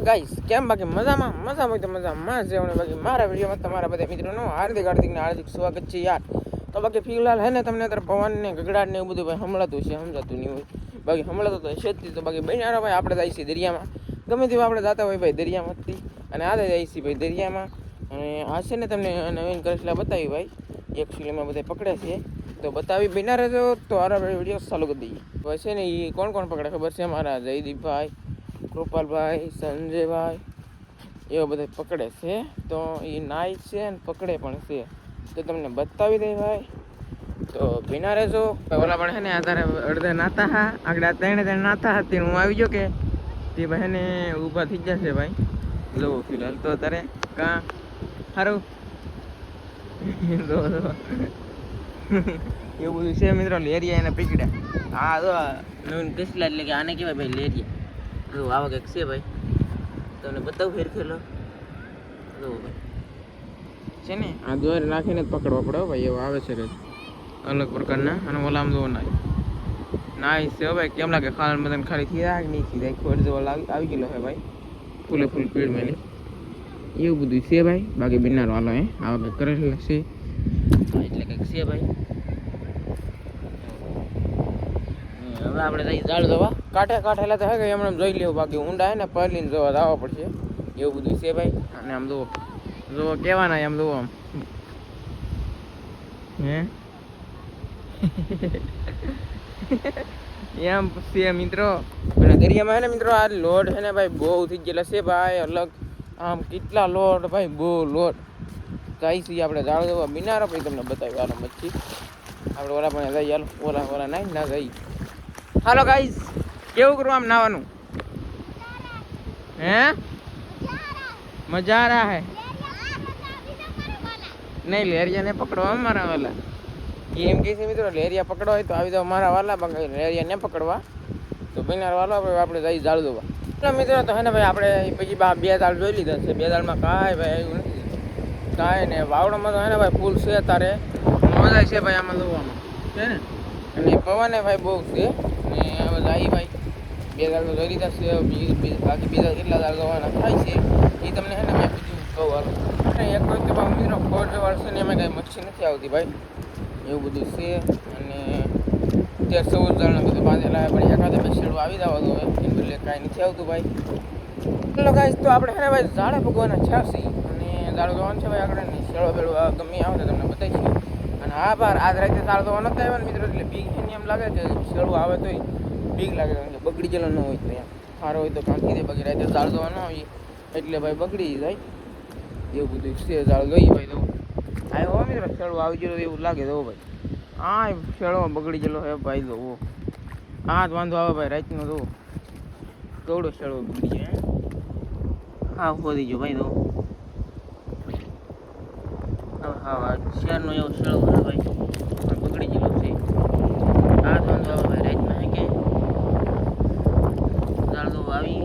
Guys કેમ બાકી મજામાં હોય તો મજામાં છે અને બાકી મારા વિડીયોમાં તમારા બધા મિત્રોનું હાર્દિક સ્વાગત છે યાર. તો બાકી ફિલહાલ હે ને તમને અત્યારે પવન ને ગગડાટ ને એવું બધું ભાઈ હમણાતું છે, સમજાતું નહીં હોય. બાકી હમણાં તો છે જ. તો બાકી બન્યા ભાઈ આપણે જાય છીએ દરિયામાં. ગમે તેવા આપણે જતા હોય ભાઈ દરિયામાંથી, અને આ જાય છીએ ભાઈ દરિયામાં. અને આ છે ને તમને નવીન કરેલા બતાવી ભાઈ, એક ફિલ્મમાં બધા પકડે છે તો બતાવી બિના રહેજો. તો આરા ભાઈ વિડીયો ચાલુ કરી દઈએ. તો છે ને એ કોણ પકડે ખબર છે? મારા જયદીપભાઈ, કૃપાલભાઈ, સંજયભાઈ એવા બધા પકડે છે. તો એ નાય છે અને પકડે પણ છે, તો તમને બતાવી દઈ ભાઈ. તો બિના રહેજો. ઓલા પણ છે ને અત્યારે અડધા નાતા હા, આગળ ત્રણે નાતા હતી. હું આવી ગયો કે તે ભાઈ ને ઊભા થઈ જશે ભાઈ. જોવો ફિલહાલ તો અત્યારે કાં સારું એવું બધું છે મિત્રો. લેરિયા એને પકડ્યા. હા તો નવીન કસલા એટલે કે આને કહેવાય ભાઈ લેરિયા. જો આવા કંઈક છે ભાઈ, તમને બતાવું ફેરખેલો. જો ભાઈ છે ને આ દોર નાખીને જ પકડવા પડે ભાઈ, એવો આવે છે કે અલગ પ્રકારના. અને ઓલામ જો નાઈસ છે ભાઈ. કેમ લાગે ખાવાનું બધાને ખાલી થઈ જાય નહીં થઈ જાય? ખોટ જેવો આવી ગયેલો છે ભાઈ, ફૂલે ફૂલ પીડ મેલી એવું બધું છે ભાઈ. બાકી બિનાર વાલો આવા કંઈક કરેલા છે એટલે કંઈક છે ભાઈ. હવે આપણે જઈ જાળ જોવા. કાંઠેલા તો હે કે એમને જોઈ લેવું. બાકી ઊંડા હે ને પરલીને જોવા જવા પડશે, એવું બધું છે ભાઈ. અને આમ જોવો કેવાના આમ જોવો આમ હે એમ છે મિત્રો. અને દરિયામાં હે ને મિત્રો આ લોડ છે ને ભાઈ બહુ થઈ ગયેલા છે ભાઈ, અલગ આમ કેટલા લોડ ભાઈ, બહુ લોડ. જાય છીએ આપણે જાળ જોવા બિનારો. પછી તમને બતાવી હાલો મચ્છી આપણે ઓલા પણ જઈએ. હાલો ઓલા નાઈ ના જઈ. હાલો ગાઈસ, કેવું કરવું આમ નાવાનું? હે મજા આ રહા હે નહીં? લેરિયા ને પકડવા મારા વાલા એમ કહે છે મિત્રો. લેરિયા પકડવા હોય તો આવી જાવ મારા વાલા. બાકી લેરિયા ને પકડવા તો બિનાર વાલો આપણે જઈ જાળ જોવા. મિત્રો તો હે ને ભાઈ આપણે પછી બે દાળ જોઈ લીધા છે. બે દાળમાં કાંઈ ભાઈ એવું નથી, કાંઈ ને વાવડામાં તો હે ને ભાઈ ફૂલ છે. તારે મજા છે ભાઈ આમાં જોવામાં છે ને. અને પવને ભાઈ બહુ છે. ને હવે જાય ભાઈ બે દાળ તો જોઈ લીધા છે. બાકી બીજા કેટલા દાળ જોવાના થાય છે એ તમને હે ને મેં બીજું કહું હાલો. એક વખતે મિત્રો ખોટ વાળ છે ને એમાં કાંઈ મચ્છી નથી આવતી ભાઈ, એવું બધું છે. અને 13-14 દાળના બધું બાંધેલા પણ એકાદે બે શેડું આવી જવા દો એને બદલે કાંઈ નથી આવતું ભાઈ. ચલો ગાઈસ, તો આપણે હે ને ભાઈ ઝાડે ભગવાના છાસી અને ઝાડો જોવાનું છે ભાઈ. આગળ ને શેડો બેડો ગમે આવે તો તમને બતાવીશું. અને હા બાર આજ રાતે ઝાડ જોવા નથી આવ્યો ને મિત્રો, એટલે બીક એમ લાગે કે શેડું આવે તોય બીક લાગે, કારણ કે બગડી ગયેલો ન હોય તો એમ સારો હોય તો કાંકી દે. બાકી રાતે ઝાડ જોવા ન આવી એટલે ભાઈ બગડી જાય, એવું બધું છે. ઝાડ જોઈએ ભાઈ તો આવ્યો મિત્રો, શેડું આવી ગયેલો એવું લાગે તો ભાઈ. હા શેડો બગડી ગયેલો હે ભાઈ. જોવો હા જ વાંધો આવે ભાઈ રાતનો. જોવો કેવડો શેડો બગડી જાય. હા ખોદી ગયો ભાઈ. તો હા શેરનો એવો શેડો છે ભાઈ, બગડી ગયેલો છે. હા જ વાંધો આવે ભાઈ રાતના હે કે દાળદો આવી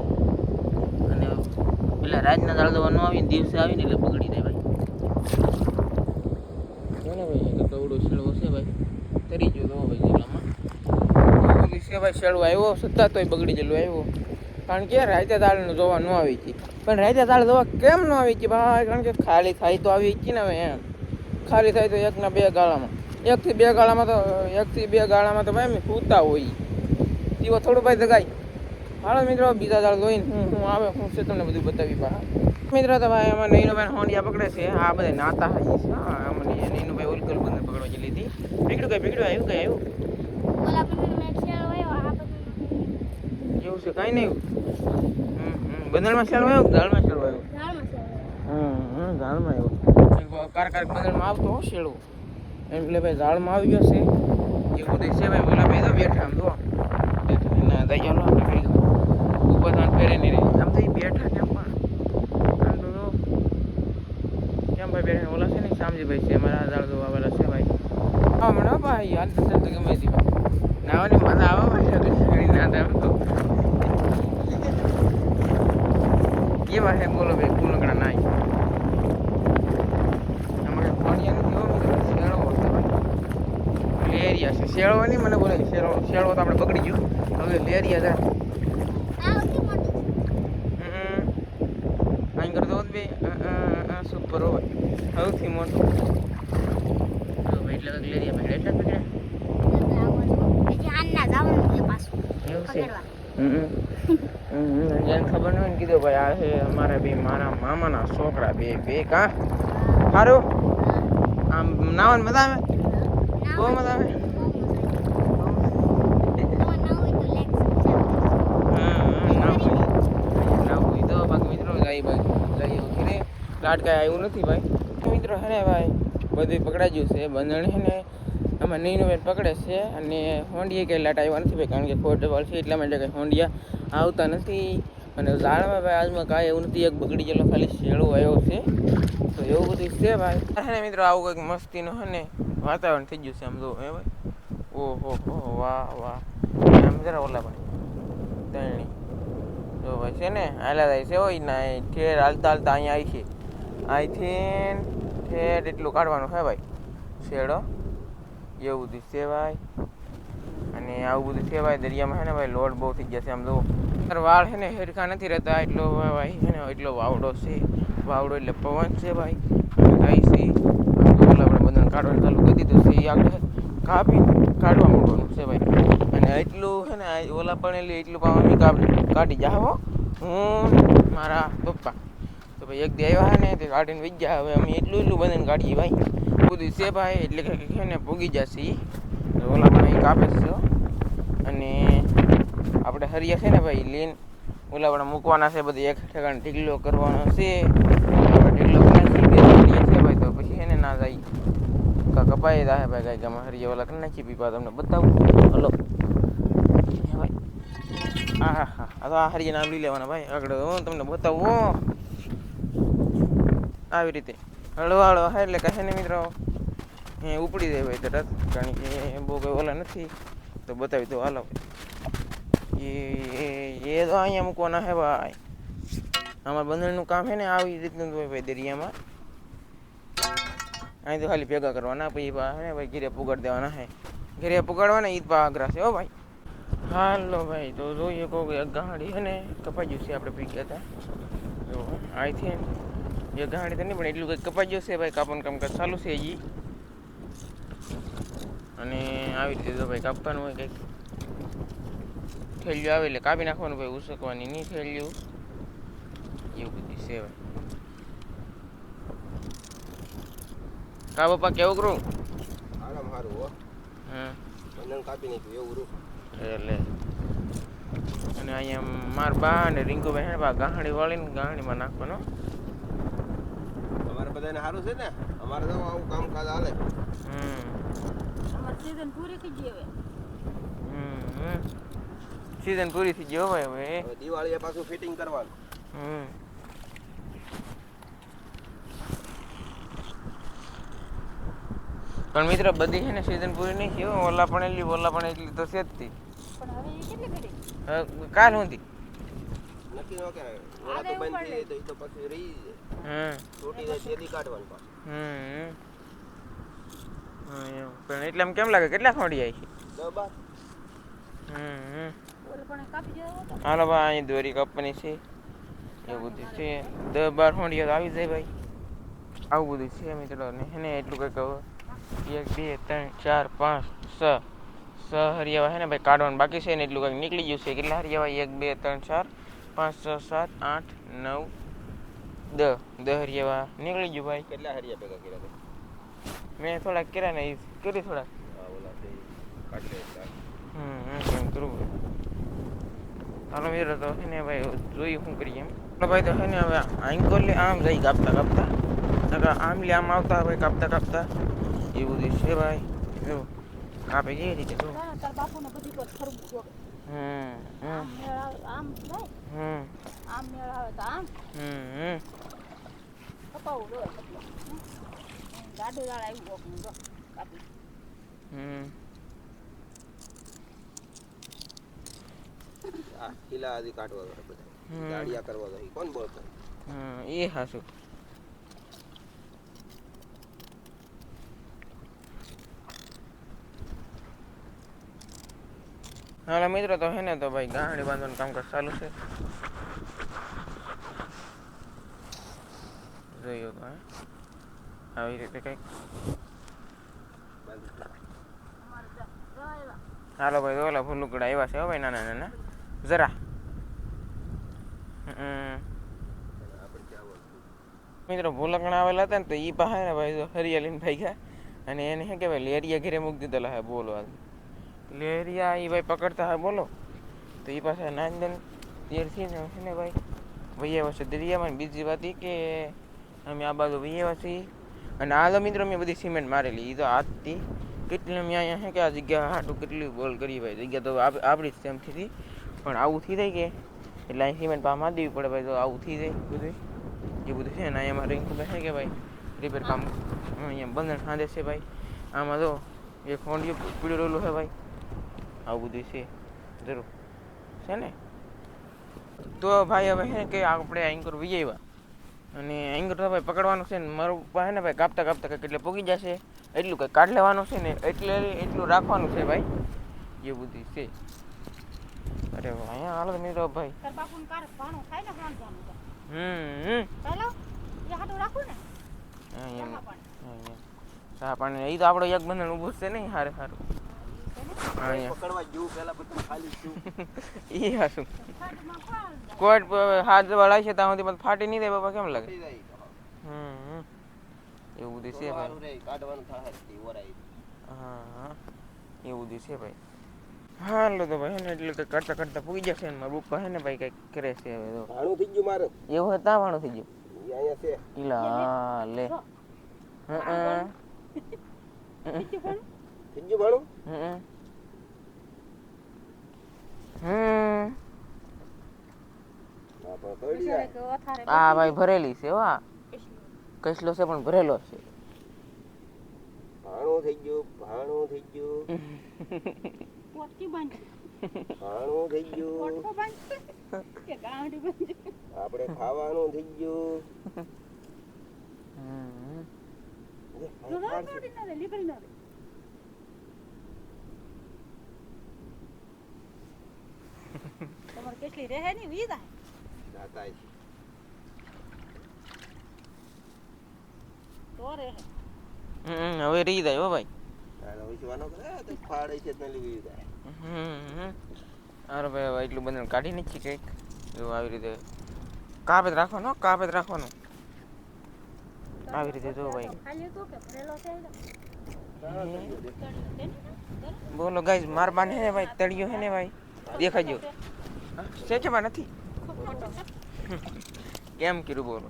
અને પેલા રાતના દાળદો ન આવીને દિવસે આવીને એટલે બગડી જાય ભાઈ. ને ભાઈ કવડો શેડો છે ભાઈ, તરી ગયો તો ભાઈ જેટલામાં છે ભાઈ. શેડો આવ્યો છતાં તોય બગડી ગયેલું આવ્યો, કારણ કે રાતે દાળનું જોવા ન આવી હતી. પણ રાતે દાળ જોવા કેમ ન આવી હતી ભાઈ? કારણ કે ખાલી થાય તો આવી હતી ને હવે એમ. ખાલી થાય તો એકના બે ગાળામાં, એકથી બે ગાળામાં તો ભાઈ અમે સૂતા હોય એવો થોડું ભાઈ દગાય. હાલો મિત્રો બીજા દાળ જોઈને હું આવે હું છે તમને બધું બતાવી પા મિત્રો. તો ભાઈ એમાં નૈનુભાઈ હોંડિયા પકડે છે. આ બધા નાતા હોય છે. હા અમને નૈનુભાઈ ઓલકલ બંને પકડવા ગયેલી હતી. પીકડું આવ્યું એવું છે કાંઈ નહીં. બંદરમાં શેડો આવ્યો, દાળમાં શેડો આવ્યો. દાળમાં આવ્યો. કારક બંદરમાં આવતો શેડો એટલે ભાઈ દાળમાં આવી ગયો છે. એવું બધું છે ભાઈ. ઓલા ભાઈ તો બેઠા આમ તો દયાલો આપણે કહી દઉં ઉપર તો ફેરે નહીં રહી. આમ તો એ બેઠા કેમ પણ આમ તો કેમ ભાઈ બેઠા? ઓલા છે ને શામજીભાઈ છે મારા દાળ તો આવેલા છે ભાઈ. હા મને ભાઈ યાદ તો ગમે હતી ભાઈ. નાવાની મજા આવે ભાઈ. ના આમ તો કેવા છે બોલો ભાઈ? ફૂલકડા નાઈ અમારે લેરિયા છે. શેળો નહીં મને બોલે શેળો તો આપણે પકડી ગયો. હવે લેરિયા જાય મોટું તો ભાઈ એટલે લેરિયા ભાઈ એટલા પકડ્યા જેને ખબર ન હોય ને કીધું ભાઈ આ છે અમારા બે મારા મામાના છોકરા બે બે કા સારું આમ નાવાનું મજા આવે બહુ મજા આવે લાડકા આવ્યું નથી ભાઈ મિત્રો હે ને ભાઈ બધું પકડાયું છે બંધણ છે ને આમાં નીનો વેટ પકડે છે અને હોંડિયા કંઈ લાટ આવ્યા નથી ભાઈ કારણ કે ખોટવાળ છે એટલા માટે કંઈ હોંડિયા આવતા નથી અને ઝાડમાં ભાઈ આજમાં કાંઈ એવું નથી એક બગડી ગયેલો ખાલી શેળો આવ્યો છે તો એવું બધું છે ભાઈ હે ને મિત્રો આવું કંઈક મસ્તીનું હે ને વાતાવરણ થઈ ગયું છે આમ જો હે ભાઈ ઓહો હો વાહ વાહ આમ જરા ઓલા પણ તણી જો ભાઈ છે ને હાલા જાય છે હોય ને ઠેર હાલતા હાલતા અહીંયા આવી છે અહીંથી ઠેર એટલું કાઢવાનું હે ભાઈ શેડો એવું બધું છે ભાઈ અને આવું બધું છે ભાઈ દરિયામાં છે ને ભાઈ લોડ બહુ થઈ ગયા છે આમ જો વાળ છે ને હેરખા નથી રહેતા એટલો ભાઈ છે ને એટલો વાવડો છે વાવડો એટલે પવન છે ભાઈ ગાય છે ઓલા આપણે બધાને કાઢવાનું ચાલુ કરી દીધું છે એ આગળ કાપી કાઢવા માંડવાનું છે ભાઈ અને એટલું છે ને ઓલા પણ એટલું પાણી કાઢી જાઓ હું મારા પપ્પા તો ભાઈ એક દી આવ્યા ને તે કાઢીને વીજ ગયા હવે અમે એટલું બધાને કાઢીએ ભાઈ બધું છે ભાઈ એટલે કે ને પૂગી જશે ઓલા પણ અહીં કાપે છે અને આપણે હરિયા છે ને ભાઈ લીન ઓલા પણ મૂકવાના છે બધી એક ઠેકાણે ઢીગલો કરવાનો છે આપણે ઢીગલો કરી નાખીએ છે ભાઈ તો પછી એને ના જાય કપાઈ જાય ભાઈ કાંઈ ગામમાં હરિયા ઓલા કરી નાખી પીપા તમને બતાવું હલો ભાઈ હા હા હા આ તો આ હરિયા નામ લઈ લેવાના ભાઈ આગળ હું તમને બતાવું આવી રીતે હળવા હળવા એટલે કહે ને મિત્રો એ ઉપડી જાય ભાઈ તરત કારણ કે બહુ કંઈ ઓલા નથી તો બતાવી દો હાલો એ તો અહીંયા મૂકવાના હે ભાઈ અમારા બંધણનું કામ છે ને આવી રીતનું હોય ભાઈ દરિયામાં અહીં તો ખાલી ભેગા કરવાના પછી ને ભાઈ ઘેરે પુગાડી દેવાના હે ઘેરે પુગાડવાના ઈદ પા આગ્રા છે હો ભાઈ હાલો ભાઈ તો જોઈએ કોઈ એક ગાડી છે ને કપાઈ ગયું છે આપણે પી ગયા હતા જો અહીંથી એ ગાડી તો નહીં પણ એટલું કંઈક કપાઈ ગયું છે ભાઈ કાપવાનું કામકાજ ચાલુ છે હજી અને આવી રીતે તો ભાઈ કાપવાનું હોય કંઈક થેલિયું આવે એટલે કાપી નાખવાનું ભાઈ ઉસકવાની નહીં થેલિયું એવું બધું છે ભાઈ કા બાપા કેવું કરું આરામ સારું હો બંધન કાપી નાખ્યું એવું રૂ એટલે અને અહીંયા માર બા ને રીંકુભાઈ હે બા ગાહડી વાળીને ગાહડીમાં નાખવાનો તમારે બધાને સારું છે ને અમારે તો આવું કામકાજ હાલે સીઝન પૂરી થઈ ગઈ હવે સીઝન પૂરી થઈ ગઈ ભાઈ હવે દિવાળીએ પાછું ફિટિંગ કરવાનું પણ મિત્ર બધી છે ને સીઝન પૂરી નહીં છે ઓલા પણ એટલી તો છે જ તી પણ હવે એ કેટલી કરી કાલ હતી નક્કી ન કરાય ઓલા તો બંધ થઈ તો એ તો પછી રહી છોટી જાય તેદી કાઢવાનું પાછું પણ એટલે એમ કેમ લાગે કેટલા ખોડી આવી છે 10-12 હાલો ભાઈ અહીં દોરી કાપવાની છે એવું બધું છે 10-12 ખોડીઓ તો આવી જાય ભાઈ આવું બધું છે મિત્રો ને હે ને એટલું કંઈક 1 2 3 4 5 6 હરિયાવા હે ને ભાઈ કાઢવાનું બાકી છે ને એટલું કંઈક નીકળી ગયું છે કેટલા હરિયાવા 1 2 3 4 5 6 7 8 9 10 હરિયાવા નીકળી ગયું ભાઈ કેટલા હરિયા ભેગા કર્યા હતા મેં થોડાક કર્યા ને કરી થોડાક ઓલા તે કાઢી કરું હાલો મિત્રો તો હે ને ભાઈ જોયું શું કરીએ એમ ભાઈ તો હે ને હવે આંકોલે આમ જઈ કાપતા આમ લે આમ આવતા ભાઈ કાપતા એવું બધું છે ભાઈ જો કાપે કેવી રીતે જો તાર બાપુને બધી પર ફરવું જો આમ મેળ આવે આમ જાય આમ મેળ આવે તો આમ કપાવું જો ગાડું દાળ આવ્યું ગોકનું જો કાપી આ કિલા આદી કાઢવા દો બધા ગાડિયા કરવા દો કોણ બોલતો એ હાસુ હાલો મિત્રો તો હે ને તો ભાઈ ગાડી બાંધવાનું કામકાજ ચાલુ છે જોયું તો આવી રીતે કંઈક. અમારે જો આવ્યા. હાલો ભાઈ તો ઓલા ફૂલુકડા આવ્યા છે હો ભાઈ નાના નાના જરા. મિત્રો ભૂલકણા આવેલા હતા ને તો એ પાસે ને ભાઈ હરિયાળીને ભાઈ ગયા અને એને શું કહેવાય લેરિયા ઘેરે મૂકી દીધેલા હે બોલો લેરિયા એ ભાઈ પકડતા હોય બોલો તો એ પાસે નાંદન તેરથી ને ભાઈ વૈયા છે દરિયામાં. બીજી વાત એ કે અમે આ બાજુ વૈયા છીએ અને આ તો મિત્રો મેં બધી સિમેન્ટ મારેલી એ તો આજથી કેટલી અમે અહીંયા છે કે આ જગ્યા હાટું કેટલી બોલ કરી ભાઈ જગ્યા તો આપણી જ તેમથી હતી પણ આવું થઈ જાય કે એટલે અહીં સિમેન્ટ પા મારી દેવી પડે ભાઈ તો આવું થઈ જાય બધું એ બધું છે ને અહીંયા રિંગ ખબર છે કે ભાઈ રિપેર કામ અહીંયા બંધન ખાંદે છે ભાઈ. આમાં તો એ ફોન્ડિયું પીળું રહેલું છે ભાઈ આવું બધું છે જરૂર છે ને. તો ભાઈ હવે છે કે આપણે એન્કર વિજયવા અને એન્કર તો ભાઈ પકડવાનું છે ને મારું પાસે ને ભાઈ કાપતા કાપતા કંઈક એટલે પૂગી જશે એટલું કંઈક કાઢ લેવાનું છે ને એટલું રાખવાનું છે ભાઈ એ બધું છે. અરે અહીંયા હાલો મિત્રો ભાઈ તાર બાપુને કારક ભાણો થાય ને ભાણજાનું તો. ચાલો એ હાટું રાખું ને ચા પાણી એ તો આપણો એક બંધન ઊભું છે નહીં હારે સારું પકડવા જેવું પહેલા બધું ખાલી છું એ હાશું કોટ હાથ વળાય છે ત્યાં સુધી ફાટી નહીં દે બાપા કેમ લાગે. એવું બધું છે ભાઈ કાઢવાનું થાય ઓરાઈ. હા એવું બધું છે ભાઈ. હાલો તો ભાઈ ને એટલે કરતા કરતા પૂગી જશે ને મારા પપ્પા હે ને ભાઈ કઈક કરે છે હવે તો ભાણું થઈ ગયું મારે એવું હતા ભાણું થઈ ગયું અહીંયા છે ઈલા લે થઈ ગયું ભાણું આ ભાઈ ભરેલી છે હો કસલો છે પણ ભરેલો છે. ભાણું થઈ ગયું ભાણું થઈ ગયું પોટકી બાંધ ભાણું થઈ ગયું પોટકો બાંધ કે ગાંડી બાંધ આપણે ખાવાનું થઈ ગયું તમારે કેટલી રહે ની વીદા જાતા છે તો રહે હવે રહી જાય હો ભાઈ. હાલો વિશ્વાનો કરે તો ફાડે છે ને લીવી જાય અરે ભાઈ હવે એટલું બધું કાઢી નથી કંઈક જો આવી રીતે કાપેત રાખવાનું આવી રીતે જો ભાઈ. ખાલી તો કે ભરેલો છે બોલો ગાઈસ માર બાને હે ને ભાઈ તળિયો હે ને ભાઈ દેખાજો સ્ટેચમાં નથી કેમ કર્યું બોલો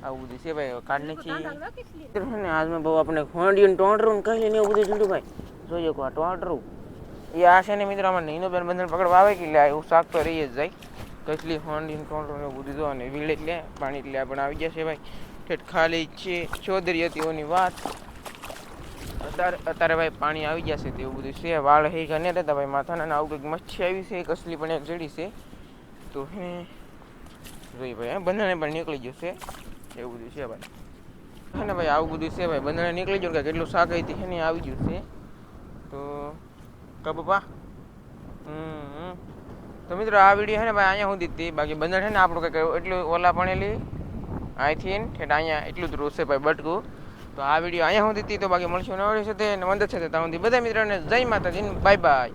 આવું બધું છે ભાઈ કાઢ નાખી ને આજમાં બહુ આપણે ખોંડિયું ટોંટરું કહી લઈને એવું બધું જુદું ભાઈ જોજો કો આ ટોંટરું એ આ છે ને મિત્રો અમારે નીનો બેન બંધન પકડવા આવે કે લે એવું શાક તો રહી જ જાય કસલી ખોંડિયું ટોંટરું એવું બધું જો અને વીળ એટલે પાણી એટલે આપણે આવી જશે ભાઈ ઠેઠ ખાલી છે ચોદરી હતી એની વાત અત્યારે ભાઈ પાણી આવી જશે તો એવું બધું છે વાળ હે ગને રહેતા ભાઈ માથાના આવું કંઈક મચ્છી આવી છે કસલી પણ એક જડી છે તો હે જોઈ ભાઈ બંધને પણ નીકળી જશે એવું બધું છે ભાઈ હે ને ભાઈ આવું બધું છે ભાઈ બંધને નીકળી ગયું કે કેટલું શાક હતી હે ને આવી ગયું છે તો કપા તો મિત્રો આ વિડીયો છે ને ભાઈ અહીંયા સુધી હતી બાકી બંધન છે ને આપણું કંઈક એટલું ઓલા ભણેલી અહીંથી ઠેઠ અહીંયા એટલું જ રોશે ભાઈ બટકું. તો આ વિડીયો અહીંયા સુધી હતી તો બાકી મળશું નવડી સાથે અને મંદ સાથે ત્યાં સુધી બધા મિત્રોને જય માતાજી બાય બાય.